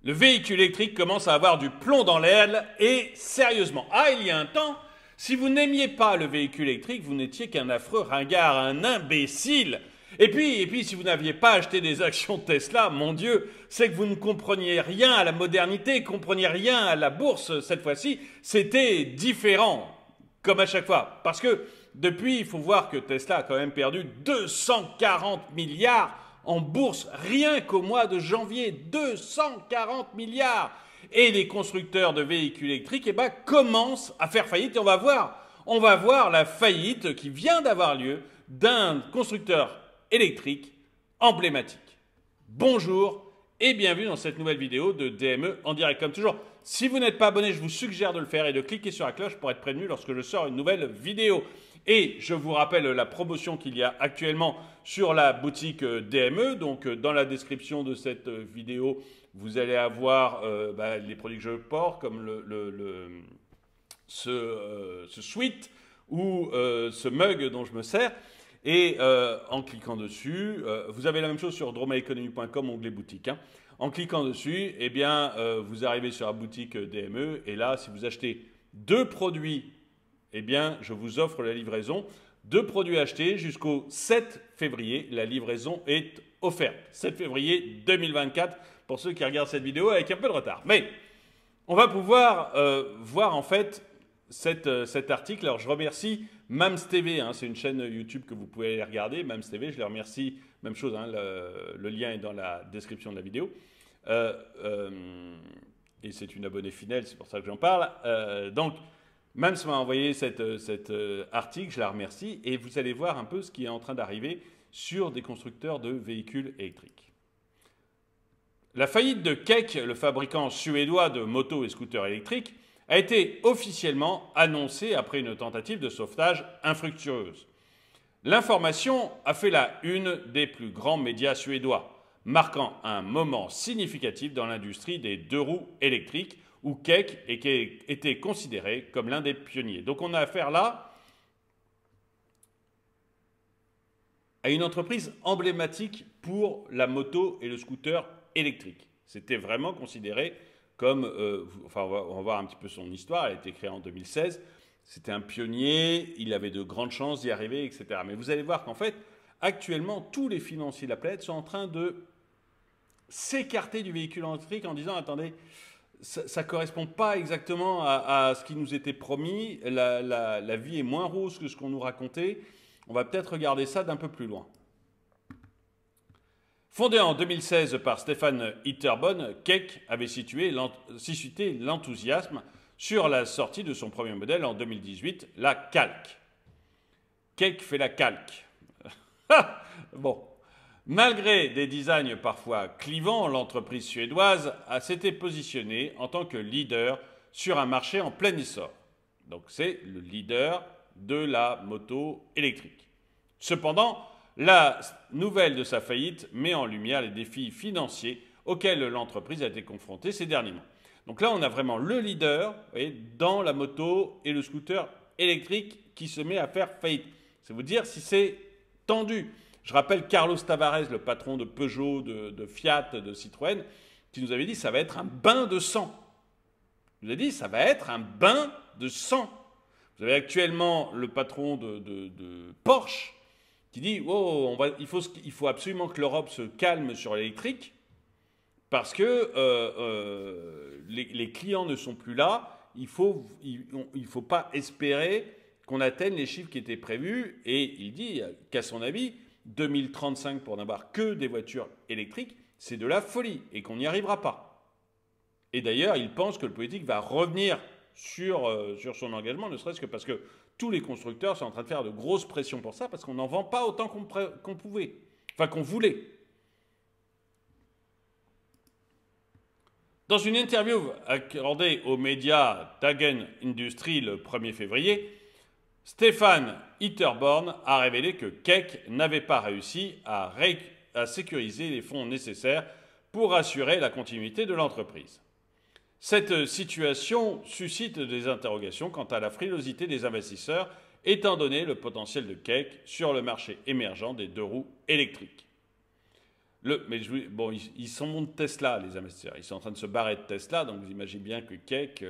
Le véhicule électrique commence à avoir du plomb dans l'aile et sérieusement. Ah, il y a un temps, si vous n'aimiez pas le véhicule électrique, vous n'étiez qu'un affreux ringard, un imbécile. Et puis, si vous n'aviez pas acheté des actions Tesla, mon Dieu, c'est que vous ne compreniez rien à la modernité, compreniez rien à la bourse cette fois-ci. C'était différent, comme à chaque fois. Parce que depuis, il faut voir que Tesla a quand même perdu 240 milliards en bourse, rien qu'au mois de janvier, 240 milliards. Et les constructeurs de véhicules électriques commencent à faire faillite. Et on va voir la faillite qui vient d'avoir lieu d'un constructeur électrique emblématique. Bonjour et bienvenue dans cette nouvelle vidéo de DME en direct. Comme toujours, si vous n'êtes pas abonné, je vous suggère de le faire et de cliquer sur la cloche pour être prévenu lorsque je sors une nouvelle vidéo. Et je vous rappelle la promotion qu'il y a actuellement sur la boutique DME. Donc dans la description de cette vidéo, vous allez avoir les produits que je porte, comme ce sweat ou ce mug dont je me sers. Et en cliquant dessus, vous avez la même chose sur dromaeconomy.com, onglet boutique. En cliquant dessus, vous arrivez sur la boutique DME. Et là, si vous achetez deux produits, je vous offre la livraison. Deux produits achetés jusqu'au 7 février. La livraison est offerte. 7 février 2024 pour ceux qui regardent cette vidéo avec un peu de retard. Mais on va pouvoir voir en fait cet article. Alors je remercie Mams TV, c'est une chaîne YouTube que vous pouvez aller regarder. Mams TV, je les remercie. Même chose, le lien est dans la description de la vidéo. Et c'est une abonnée fidèle, c'est pour ça que j'en parle. Donc, Mams m'a envoyé cet article, je la remercie. Et vous allez voir un peu ce qui est en train d'arriver sur des constructeurs de véhicules électriques. La faillite de Keck, le fabricant suédois de motos et scooters électriques, a été officiellement annoncée après une tentative de sauvetage infructueuse. L'information a fait la une des plus grands médias suédois, marquant un moment significatif dans l'industrie des deux roues électriques où Keck était considéré comme l'un des pionniers. Donc on a affaire là à une entreprise emblématique pour la moto et le scooter électrique. C'était vraiment considéré comme, on va voir un petit peu son histoire, elle a été créée en 2016, c'était un pionnier, il avait de grandes chances d'y arriver, etc. Mais vous allez voir qu'en fait, actuellement, tous les financiers de la planète sont en train de s'écarter du véhicule électrique en disant, attendez, ça ne correspond pas exactement à ce qui nous était promis, la vie est moins rose que ce qu'on nous racontait, on va peut-être regarder ça d'un peu plus loin. Fondé en 2016 par Stefan Itterborn, Keck avait suscité l'enthousiasme sur la sortie de son premier modèle en 2018, la Calque. Keck fait la Calque. Bon. Malgré des designs parfois clivants, l'entreprise suédoise s'était positionnée en tant que leader sur un marché en plein essor. Donc c'est le leader de la moto électrique. Cependant, la nouvelle de sa faillite met en lumière les défis financiers auxquels l'entreprise a été confrontée ces derniers mois. Donc là, on a vraiment le leader dans la moto et le scooter électrique qui se met à faire faillite. C'est vous dire si c'est tendu. Je rappelle Carlos Tavares, le patron de Peugeot, de Fiat, de Citroën, qui nous avait dit ça va être un bain de sang. Il nous a dit ça va être un bain de sang. Vous avez actuellement le patron de Porsche qui dit oh, il faut absolument que l'Europe se calme sur l'électrique parce que les clients ne sont plus là. Il ne faut pas espérer qu'on atteigne les chiffres qui étaient prévus. Et il dit qu'à son avis, 2035 pour n'avoir que des voitures électriques, c'est de la folie et qu'on n'y arrivera pas. Et d'ailleurs, il pense que le politique va revenir sur son engagement, ne serait-ce que parce que tous les constructeurs sont en train de faire de grosses pressions pour ça, parce qu'on n'en vend pas autant qu'on pouvait, enfin qu'on voulait. Dans une interview accordée aux médias Dagen Industrie le 1er février, Stefan Itterborn a révélé que Keck n'avait pas réussi à sécuriser les fonds nécessaires pour assurer la continuité de l'entreprise. Cette situation suscite des interrogations quant à la frilosité des investisseurs, étant donné le potentiel de Keck sur le marché émergent des deux roues électriques. Bon, ils sont bons de Tesla, les investisseurs. Ils sont en train de se barrer de Tesla, donc vous imaginez bien que Cake...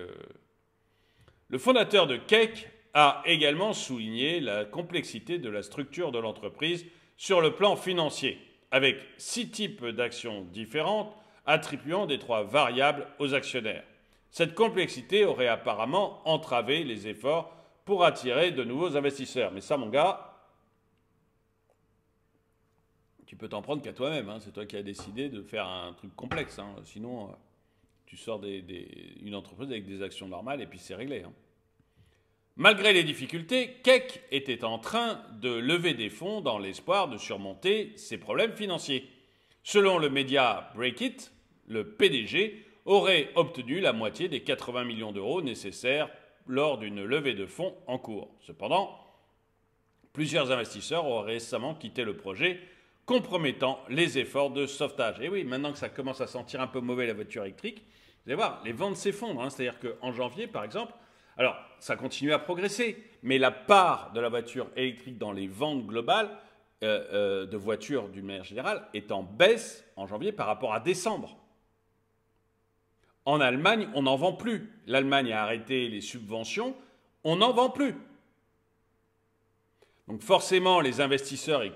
Le fondateur de Cake a également souligné la complexité de la structure de l'entreprise sur le plan financier, avec 6 types d'actions différentes attribuant des droits variables aux actionnaires. Cette complexité aurait apparemment entravé les efforts pour attirer de nouveaux investisseurs. Mais ça, mon gars, tu peux t'en prendre qu'à toi-même. Hein. C'est toi qui as décidé de faire un truc complexe. Hein. Sinon, tu sors une entreprise avec des actions normales et puis c'est réglé. Hein. Malgré les difficultés, Cake était en train de lever des fonds dans l'espoir de surmonter ses problèmes financiers. Selon le média Breakit, le PDG aurait obtenu la moitié des 80 millions d'euros nécessaires lors d'une levée de fonds en cours. Cependant, plusieurs investisseurs auraient récemment quitté le projet, compromettant les efforts de sauvetage. Et oui, maintenant que ça commence à sentir un peu mauvais la voiture électrique, vous allez voir, les ventes s'effondrent. Hein. C'est-à-dire qu'en janvier, par exemple, alors ça continue à progresser, mais la part de la voiture électrique dans les ventes globales de voitures d'une manière générale est en baisse en janvier par rapport à décembre. En Allemagne, on n'en vend plus. L'Allemagne a arrêté les subventions, on n'en vend plus. Donc forcément, les investisseurs, ils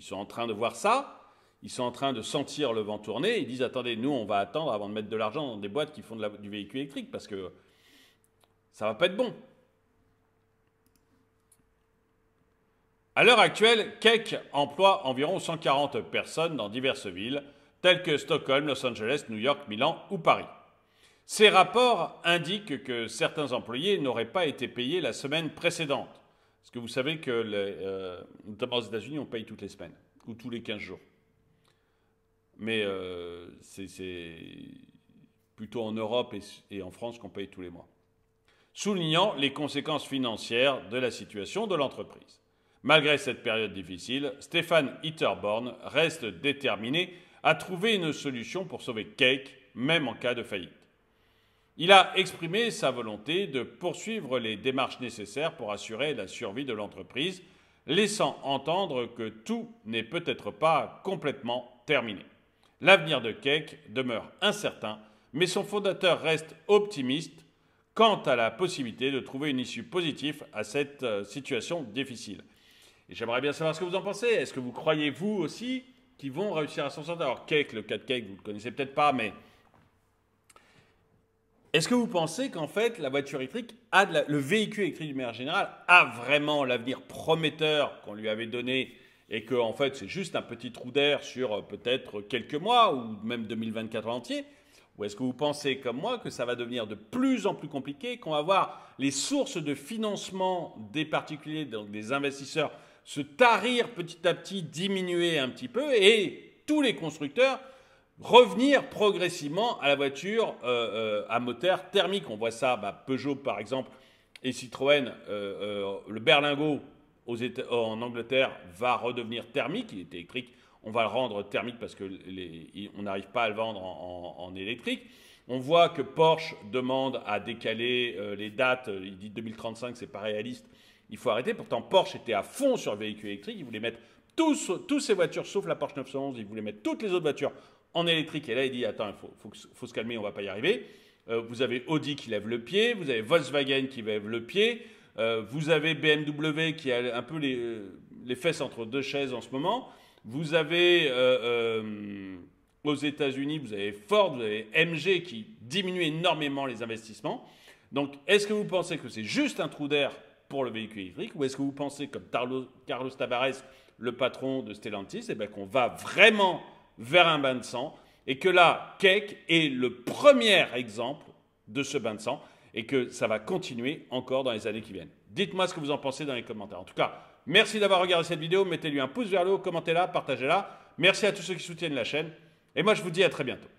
sont en train de voir ça, ils sont en train de sentir le vent tourner, ils disent « Attendez, nous, on va attendre avant de mettre de l'argent dans des boîtes qui font du véhicule électrique parce que ça ne va pas être bon. » À l'heure actuelle, Cake emploie environ 140 personnes dans diverses villes, telles que Stockholm, Los Angeles, New York, Milan ou Paris. Ces rapports indiquent que certains employés n'auraient pas été payés la semaine précédente. Parce que vous savez que, notamment aux États-Unis, on paye toutes les semaines, ou tous les 15 jours. Mais c'est plutôt en Europe et en France qu'on paye tous les mois. Soulignant les conséquences financières de la situation de l'entreprise. Malgré cette période difficile, Stefan Itterborn reste déterminé à trouver une solution pour sauver Cake, même en cas de faillite. Il a exprimé sa volonté de poursuivre les démarches nécessaires pour assurer la survie de l'entreprise, laissant entendre que tout n'est peut-être pas complètement terminé. L'avenir de Cake demeure incertain, mais son fondateur reste optimiste quant à la possibilité de trouver une issue positive à cette situation difficile. Et j'aimerais bien savoir ce que vous en pensez. Est-ce que vous croyez, vous aussi, qu'ils vont réussir à s'en sortir? Alors Cake, le cas de Cake, vous ne le connaissez peut-être pas, mais est-ce que vous pensez qu'en fait, la voiture électrique, le véhicule électrique de manière générale, a vraiment l'avenir prometteur qu'on lui avait donné et que en fait, c'est juste un petit trou d'air sur peut-être quelques mois ou même 2024 entier? Ou est-ce que vous pensez, comme moi, que ça va devenir de plus en plus compliqué, qu'on va voir les sources de financement des particuliers, donc des investisseurs, se tarir petit à petit, diminuer un petit peu et tous les constructeurs revenir progressivement à la voiture à moteur thermique? On voit ça, Peugeot par exemple et Citroën, le berlingot en Angleterre va redevenir thermique, il était électrique, on va le rendre thermique parce qu'on n'arrive pas à le vendre en électrique. On voit que Porsche demande à décaler les dates, il dit 2035, c'est pas réaliste, il faut arrêter. Pourtant Porsche était à fond sur le véhicule électrique, il voulait mettre tous ses voitures sauf la Porsche 911, il voulait mettre toutes les autres voitures en électrique. Et là, il dit, attends, il faut se calmer, on ne va pas y arriver. Vous avez Audi qui lève le pied, vous avez Volkswagen qui lève le pied, vous avez BMW qui a un peu les fesses entre deux chaises en ce moment. Vous avez, aux États-Unis, vous avez Ford, vous avez MG qui diminue énormément les investissements. Donc, est-ce que vous pensez que c'est juste un trou d'air pour le véhicule électrique ou est-ce que vous pensez, comme Carlos Tavares, le patron de Stellantis, qu'on va vraiment vers un bain de sang, et que là, Cake est le premier exemple de ce bain de sang, et que ça va continuer encore dans les années qui viennent. Dites-moi ce que vous en pensez dans les commentaires. En tout cas, merci d'avoir regardé cette vidéo, mettez-lui un pouce vers le haut, commentez-la, partagez-la. Merci à tous ceux qui soutiennent la chaîne, et moi je vous dis à très bientôt.